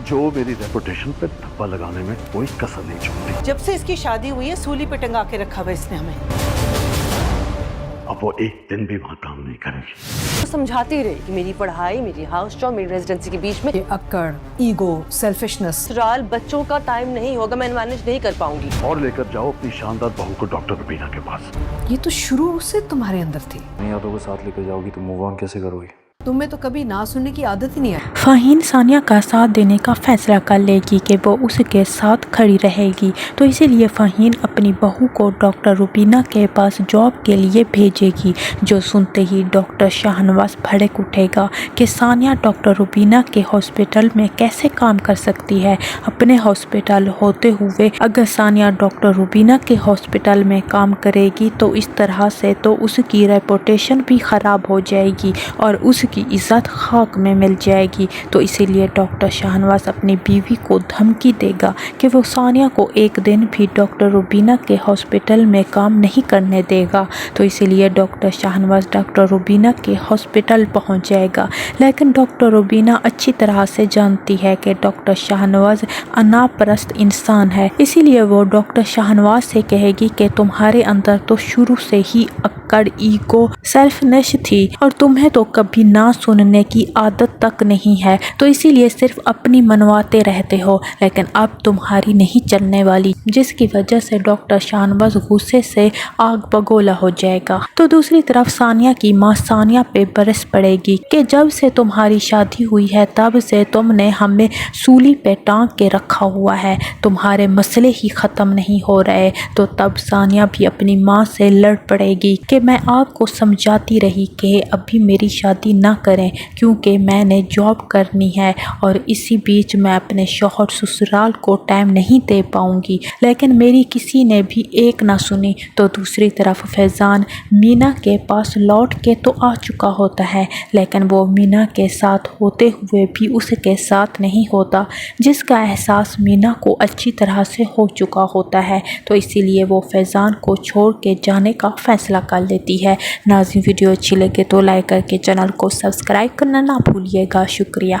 जो मेरी रेपुटेशन पे धब्बा लगाने में कोई कसर नहीं छोड़ी। जब से इसकी शादी हुई है सूली पे टंगा के रखा हुआ इसने हमें। अब वो एक दिन भी वहां काम नहीं करेगी। तो समझाती रही कि मेरी पढ़ाई, मेरी हाउस जॉब, मेरी रेजिडेंसी के बीच में ये अक्कड़, ईगो, सेल्फिशनेस, ससुराल बच्चों का टाइम नहीं होगा, मैं मैनेज नहीं कर पाऊंगी। और लेकर जाओ अपनी शानदार बहू को डॉक्टर रुबीना के पास। ये तो शुरू से तुम्हारे अंदर थी। अपनी यादों को साथ लेकर जाओगी तो मूव ऑन कैसे करोगी? तुम्हें तो कभी ना सुनने की आदत ही नहीं आई। फ़हीन सानिया का साथ देने का फैसला कर लेगी कि वो उसके साथ खड़ी रहेगी, तो इसीलिए फ़हीन अपनी बहू को डॉक्टर रुबीना के पास जॉब के लिए भेजेगी। जो सुनते ही डॉक्टर शाहनवाज भड़क उठेगा कि सानिया डॉक्टर रुबीना के हॉस्पिटल में कैसे काम कर सकती है। अपने हॉस्पिटल होते हुए अगर सानिया डॉक्टर रुबीना के हॉस्पिटल में काम करेगी तो इस तरह से तो उसकी रेपुटेशन भी ख़राब हो जाएगी और उसकी इज्जत खाक में मिल जाएगी। तो इसीलिए डॉक्टर शाहनवाज अपनी बीवी को धमकी देगा कि वो सानिया को एक दिन भी डॉक्टर रुबीना के हॉस्पिटल में काम नहीं करने देगा। तो इसीलिए डॉक्टर शाहनवाज डॉक्टर रुबीना के हॉस्पिटल पहुंच जाएगा, लेकिन डॉक्टर रुबीना अच्छी तरह से जानती है कि डॉक्टर शाहनवाज अनापरस्त इंसान है। इसीलिए वो डॉक्टर शाहनवाज से कहेगी कि तुम्हारे अंदर तो शुरू से ही अक्कड़, ईगो, सेल्फनेस थी और तुम्हें तो कभी ना सुनने की आदत तक नहीं है, तो इसीलिए सिर्फ अपनी मनवाते रहते हो, लेकिन अब तुम्हारी नहीं चलने वाली, जिसकी वजह से डॉक्टर शाहनवाज गुस्से से आग बगोला हो जाएगा। तो दूसरी तरफ सानिया की माँ सानिया पे बरस पड़ेगी कि जब से तुम्हारी शादी हुई है तब से तुमने हमें सूली पे टांग के रखा हुआ है, तुम्हारे मसले ही ख़त्म नहीं हो रहे। तो तब सानिया भी अपनी माँ से लड़ पड़ेगी कि मैं आपको समझाती रही कि अभी मेरी शादी ना करें क्योंकि मैंने जॉब करनी है और इसी बीच मैं अपने शौहर ससुराल को टाइम नहीं दे पाऊंगी, लेकिन मेरी किसी ने भी एक ना सुनी। तो दूसरी तरफ फैज़ान मीना के पास लौट के तो आ चुका होता है, लेकिन वो मीना के साथ होते हुए भी उसके साथ नहीं होता, जिसका एहसास मीना को अच्छी तरह से हो चुका होता है। तो इसीलिए वो फैज़ान को छोड़ के जाने का फ़ैसला कर लेती है। नाज़रीन, वीडियो अच्छी लगे तो लाइक करके चैनल को सब्सक्राइब करना ना भूलिएगा। शुक्रिया।